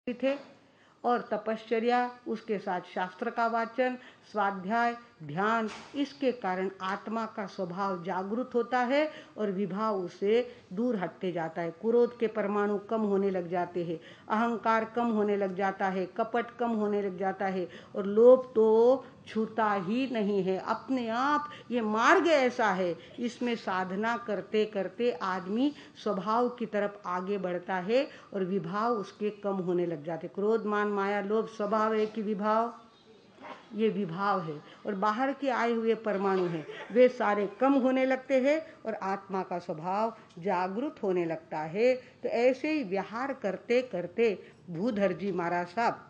थे। और तपश्चर्या, उसके साथ शास्त्र का वाचन, स्वाध्याय, ध्यान, इसके कारण आत्मा का स्वभाव जागृत होता है और विभाव उसे दूर हटते जाता है। क्रोध के परमाणु कम होने लग जाते हैं, अहंकार कम होने लग जाता है, कपट कम होने लग जाता है और लोभ तो छूता ही नहीं है अपने आप। ये मार्ग ऐसा है, इसमें साधना करते करते आदमी स्वभाव की तरफ आगे बढ़ता है और विभाव उसके कम होने लग जाते। क्रोध, मान, माया, लोभ स्वभाव है कि विभाव? ये विभाव है। और बाहर के आए हुए परमाणु हैं, वे सारे कम होने लगते हैं और आत्मा का स्वभाव जागृत होने लगता है। तो ऐसे ही विहार करते करते भूधर जी महाराज साहब,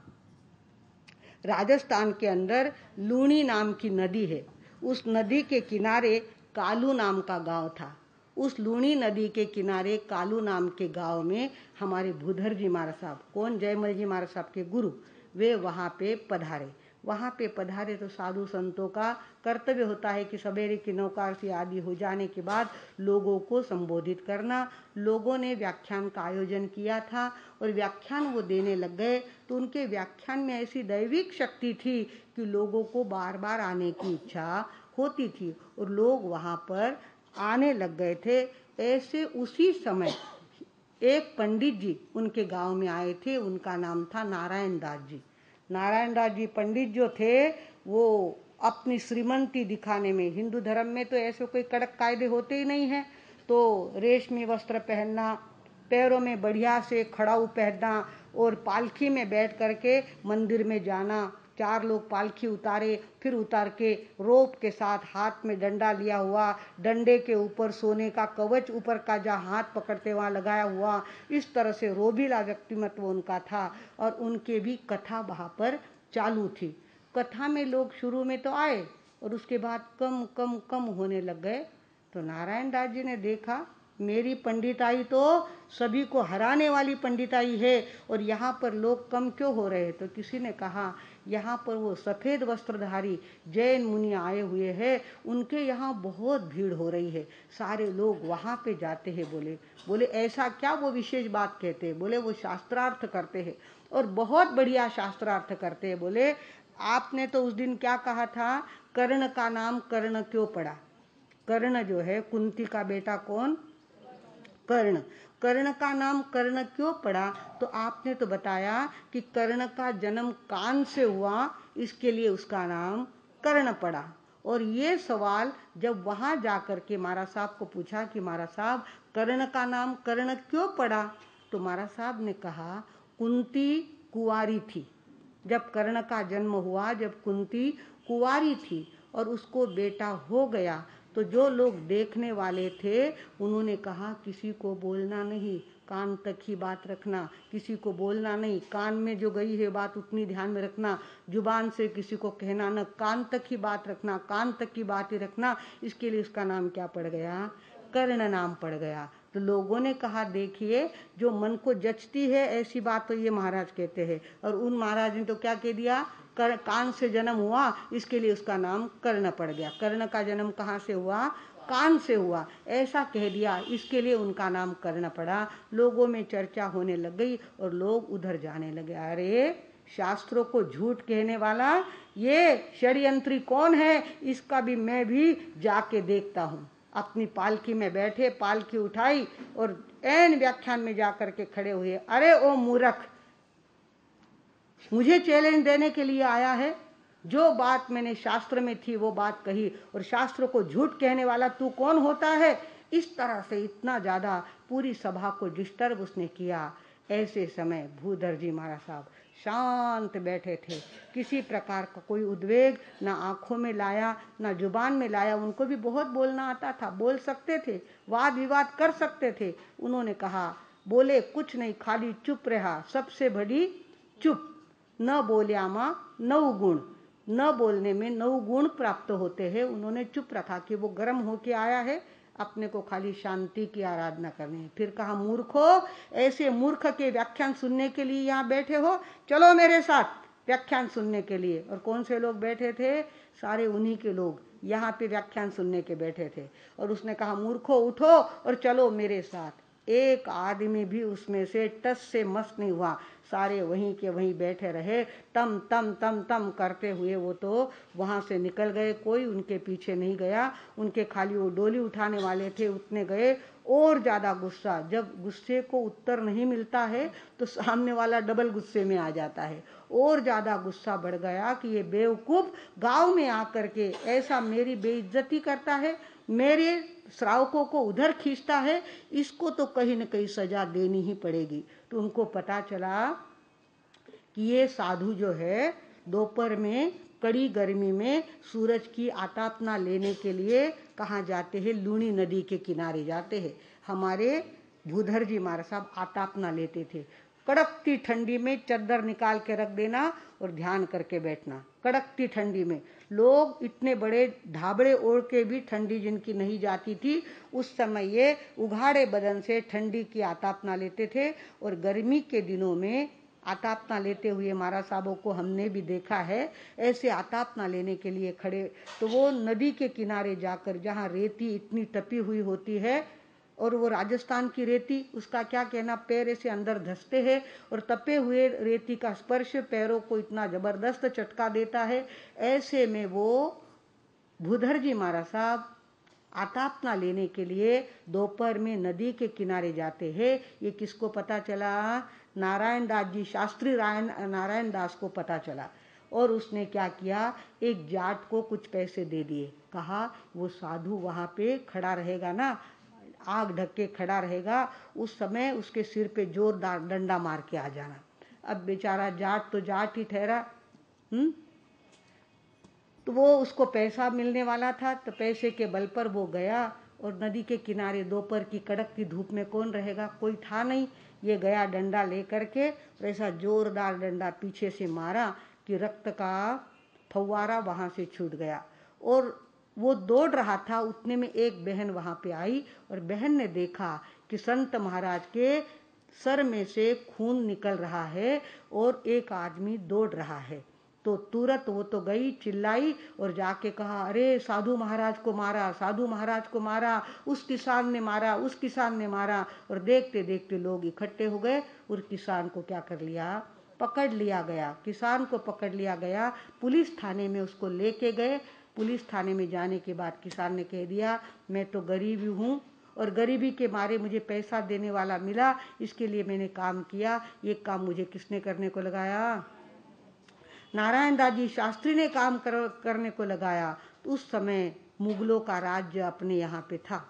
राजस्थान के अंदर लूणी नाम की नदी है, उस नदी के किनारे कालू नाम का गांव था। उस लूणी नदी के किनारे कालू नाम के गांव में हमारे भूधर जी महाराज साहब, कौन, जयमल जी महाराज साहब के गुरु, वे वहाँ पे पधारे। वहाँ पे पधारे तो साधु संतों का कर्तव्य होता है कि सवेरे की नौकासी आदि हो जाने के बाद लोगों को संबोधित करना। लोगों ने व्याख्यान का आयोजन किया था और व्याख्यान वो देने लग गए तो उनके व्याख्यान में ऐसी दैविक शक्ति थी कि लोगों को बार बार आने की इच्छा होती थी और लोग वहाँ पर आने लग गए थे। ऐसे उसी समय एक पंडित जी उनके गांव में आए थे, उनका नाम था नारायण दास जी। नारायण दास जी पंडित जो थे वो अपनी श्रीमंती दिखाने में, हिंदू धर्म में तो ऐसे कोई कड़क कायदे होते ही नहीं हैं, तो रेशमी वस्त्र पहनना, पैरों में बढ़िया से खड़ाऊ पहनना और पालकी में बैठ करके मंदिर में जाना। 4 लोग पालकी उतारे, फिर उतार के रोप के साथ हाथ में डंडा लिया हुआ, डंडे के ऊपर सोने का कवच ऊपर का जहाँ हाथ पकड़ते वहाँ लगाया हुआ, इस तरह से रोबीला व्यक्तिमत्व उनका था। और उनके भी कथा वहाँ पर चालू थी। कथा में लोग शुरू में तो आए और उसके बाद कम कम कम होने लग गए। तो नारायण दास जी ने देखा मेरी पंडिताई तो सभी को हराने वाली पंडिताई है और यहाँ पर लोग कम क्यों हो रहे हैं। तो किसी ने कहा यहाँ पर वो सफ़ेद वस्त्रधारी जैन मुनि आए हुए हैं, उनके यहाँ बहुत भीड़ हो रही है, सारे लोग वहाँ पे जाते हैं। बोले ऐसा क्या वो विशेष बात कहते हैं? बोले वो शास्त्रार्थ करते हैं और बहुत बढ़िया शास्त्रार्थ करते हैं। बोले आपने तो उस दिन क्या कहा था, कर्ण का नाम कर्ण क्यों पड़ा? कर्ण जो है कुंती का बेटा, कौन? कर्ण। कर्ण का नाम कर्ण क्यों पड़ा? तो आपने तो बताया कि कर्ण का जन्म कान से हुआ, इसके लिए उसका नाम कर्ण पड़ा। और ये सवाल जब वहां जाकर के महाराज साहब को पूछा कि महाराज साहब कर्ण का नाम कर्ण क्यों पड़ा, तो महाराज साहब ने कहा कुंती कुंवारी थी जब कर्ण का जन्म हुआ, जब कुंती कुंवारी थी और उसको बेटा हो गया तो जो लोग देखने वाले थे उन्होंने कहा किसी को बोलना नहीं, कान तक ही बात रखना, किसी को बोलना नहीं, कान में जो गई है बात उतनी ध्यान में रखना, जुबान से किसी को कहना न, कान तक ही बात रखना, कान तक की बात ही रखना। इसके लिए उसका नाम क्या पड़ गया? कर्ण नाम पड़ गया। तो लोगों ने कहा देखिए जो मन को जचती है ऐसी बात तो ये महाराज कहते हैं, और उन महाराज ने तो क्या कह दिया, कान से जन्म हुआ इसके लिए उसका नाम कर्ण पड़ गया। कर्ण का जन्म कहाँ से हुआ? कान से हुआ, ऐसा कह दिया, इसके लिए उनका नाम कर्ण पड़ा। लोगों में चर्चा होने लग गई और लोग उधर जाने लगे, अरे शास्त्रों को झूठ कहने वाला ये षड्यंत्री कौन है, इसका भी मैं भी जाके देखता हूँ। अपनी पालकी में बैठे, पालकी उठाई और ऐन व्याख्यान में जाकर के खड़े हुए, अरे ओ मूर्ख, मुझे चैलेंज देने के लिए आया है? जो बात मैंने शास्त्र में थी वो बात कही और शास्त्र को झूठ कहने वाला तू कौन होता है? इस तरह से इतना ज्यादा पूरी सभा को डिस्टर्ब उसने किया। ऐसे समय भूधर जी महाराज साहब शांत बैठे थे, किसी प्रकार का कोई उद्वेग ना आंखों में लाया ना जुबान में लाया। उनको भी बहुत बोलना आता था, बोल सकते थे, वाद विवाद कर सकते थे। उन्होंने कहा, बोले कुछ नहीं, खाली चुप रहा, सबसे बड़ी चुप। न बोल्यामा 9 गुण, न बोलने में 9 गुण प्राप्त होते हैं। उन्होंने चुप रखा कि वो गर्म होके आया है, अपने को खाली शांति की आराधना करनी है। फिर कहा, मूर्खो, ऐसे मूर्ख के व्याख्यान सुनने के लिए यहाँ बैठे हो, चलो मेरे साथ व्याख्यान सुनने के लिए। और कौन से लोग बैठे थे? सारे उन्हीं के लोग यहाँ पे व्याख्यान सुनने के बैठे थे। और उसने कहा, मूर्खो उठो और चलो मेरे साथ। एक आदमी भी उसमें से टस से मस नहीं हुआ। सारे वहीं के वहीं बैठे रहे, तम तम तम तम करते हुए वो तो वहाँ से निकल गए। कोई उनके पीछे नहीं गया, उनके खाली वो डोली उठाने वाले थे उतने गए। और ज़्यादा गुस्सा, जब गुस्से को उत्तर नहीं मिलता है तो सामने वाला डबल गुस्से में आ जाता है। और ज़्यादा गुस्सा बढ़ गया कि ये बेवकूफ़ गांव में आकर के ऐसा मेरी बेइज्जती करता है, मेरे श्रावकों को उधर खींचता है, इसको तो कहीं न कहीं सजा देनी ही पड़ेगी। तो उनको पता चला कि ये साधु जो है दोपहर में कड़ी गर्मी में सूरज की आतापना लेने के लिए कहाँ जाते हैं, लूणी नदी के किनारे जाते हैं। हमारे भूधर जी महाराज साहब आतापना लेते थे। कड़कती ठंडी में चद्दर निकाल के रख देना और ध्यान करके बैठना। कड़कती ठंडी में लोग इतने बड़े ढाबड़े ओढ़ के भी ठंडी जिनकी नहीं जाती थी, उस समय ये उघाड़े बदन से ठंडी की आतापना लेते थे। और गर्मी के दिनों में आतापना लेते हुए महाराज साहबों को हमने भी देखा है, ऐसे आतापना लेने के लिए खड़े। तो वो नदी के किनारे जाकर, जहाँ रेती इतनी टपी हुई होती है, और वो राजस्थान की रेती, उसका क्या कहना, पैर ऐसे अंदर धंसते हैं और तपे हुए रेती का स्पर्श पैरों को इतना जबरदस्त चटका देता है। ऐसे में वो भूधर जी महाराज साहब आतापना लेने के लिए दोपहर में नदी के किनारे जाते हैं। ये किसको पता चला? नारायण दास जी, शास्त्री नारायण दास को पता चला। और उसने क्या किया, एक जाट को कुछ पैसे दे दिए। कहा वो साधु वहाँ पे खड़ा रहेगा ना, आग ढक के खड़ा रहेगा, उस समय उसके सिर पे जोरदार डंडा मार के आ जाना। अब बेचारा जाट तो जाट ही ठहरा। तो वो उसको पैसा मिलने वाला था, तो पैसे के बल पर वो गया। और नदी के किनारे दोपहर की कड़कती धूप में कौन रहेगा, कोई था नहीं। ये गया डंडा ले करके, और ऐसा जोरदार डंडा पीछे से मारा कि रक्त का फव्वारा वहाँ से छूट गया। और वो दौड़ रहा था, उतने में एक बहन वहाँ पे आई, और बहन ने देखा कि संत महाराज के सर में से खून निकल रहा है और एक आदमी दौड़ रहा है। तो तुरंत वो तो गई, चिल्लाई और जाके कहा, अरे साधु महाराज को मारा, साधु महाराज को मारा, उस किसान ने मारा, उस किसान ने मारा। और देखते देखते लोग इकट्ठे हो गए और किसान को क्या कर लिया, पकड़ लिया गया। किसान को पकड़ लिया गया, पुलिस थाने में उसको लेके गए। पुलिस थाने में जाने के बाद किसान ने कह दिया, मैं तो गरीब हूँ और गरीबी के मारे मुझे पैसा देने वाला मिला, इसके लिए मैंने काम किया। ये काम मुझे किसने करने को लगाया? नारायण दास जी शास्त्री ने काम करने को लगाया। तो उस समय मुगलों का राज्य अपने यहाँ पे था,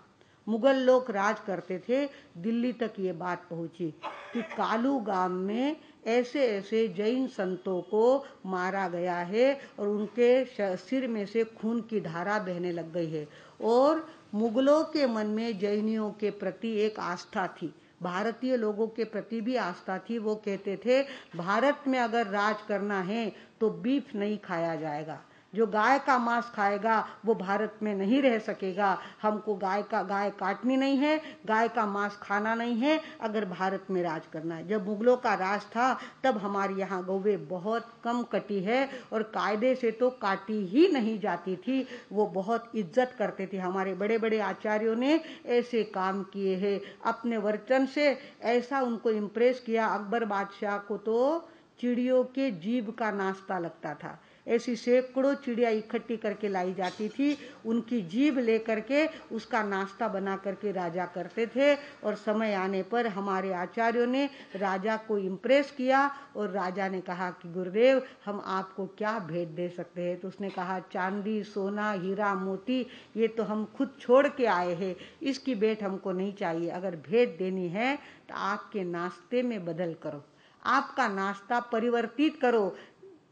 मुगल लोग राज करते थे। दिल्ली तक ये बात पहुंची कि कालू गांव में ऐसे ऐसे जैन संतों को मारा गया है और उनके सिर में से खून की धारा बहने लग गई है। और मुगलों के मन में जैनियों के प्रति एक आस्था थी, भारतीय लोगों के प्रति भी आस्था थी। वो कहते थे भारत में अगर राज करना है तो बीफ नहीं खाया जाएगा, जो गाय का मांस खाएगा वो भारत में नहीं रह सकेगा। हमको गाय काटनी नहीं है, गाय का मांस खाना नहीं है अगर भारत में राज करना है। जब मुगलों का राज था तब हमारे यहाँ गौवें बहुत कम कटी है और कायदे से तो काटी ही नहीं जाती थी। वो बहुत इज्जत करते थे। हमारे बड़े बड़े आचार्यों ने ऐसे काम किए हैं, अपने वचन से ऐसा उनको इम्प्रेस किया। अकबर बादशाह को तो चिड़ियों के जीभ का नाश्ता लगता था। ऐसी सैकड़ों चिड़िया इकट्ठी करके लाई जाती थी, उनकी जीभ लेकर के उसका नाश्ता बना करके राजा करते थे। और समय आने पर हमारे आचार्यों ने राजा को इम्प्रेस किया और राजा ने कहा कि गुरुदेव हम आपको क्या भेंट दे सकते हैं। तो उसने कहा चांदी सोना हीरा मोती ये तो हम खुद छोड़ के आए हैं, इसकी भेंट हमको नहीं चाहिए। अगर भेंट देनी है तो आपके नाश्ते में बदल करो, आपका नाश्ता परिवर्तित करो।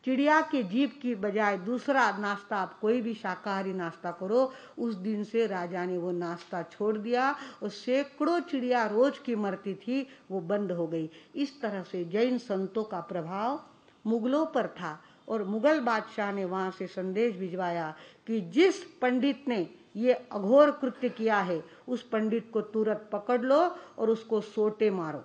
चिड़िया के जीभ की बजाय दूसरा नाश्ता, आप कोई भी शाकाहारी नाश्ता करो। उस दिन से राजा ने वो नाश्ता छोड़ दिया और सैकड़ों चिड़िया रोज की मरती थी, वो बंद हो गई। इस तरह से जैन संतों का प्रभाव मुगलों पर था। और मुगल बादशाह ने वहाँ से संदेश भिजवाया कि जिस पंडित ने ये अघोर कृत्य किया है उस पंडित को तुरंत पकड़ लो और उसको सोटे मारो,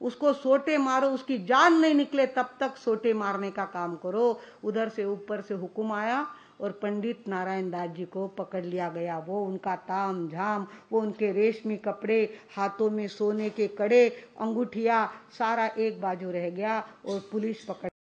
उसको सोटे मारो, उसकी जान नहीं निकले तब तक सोटे मारने का काम करो। उधर से ऊपर से हुक्म आया और पंडित नारायण दास जी को पकड़ लिया गया। वो उनका ताम झाम, वो उनके रेशमी कपड़े, हाथों में सोने के कड़े, अंगूठिया, सारा एक बाजू रह गया और पुलिस पकड़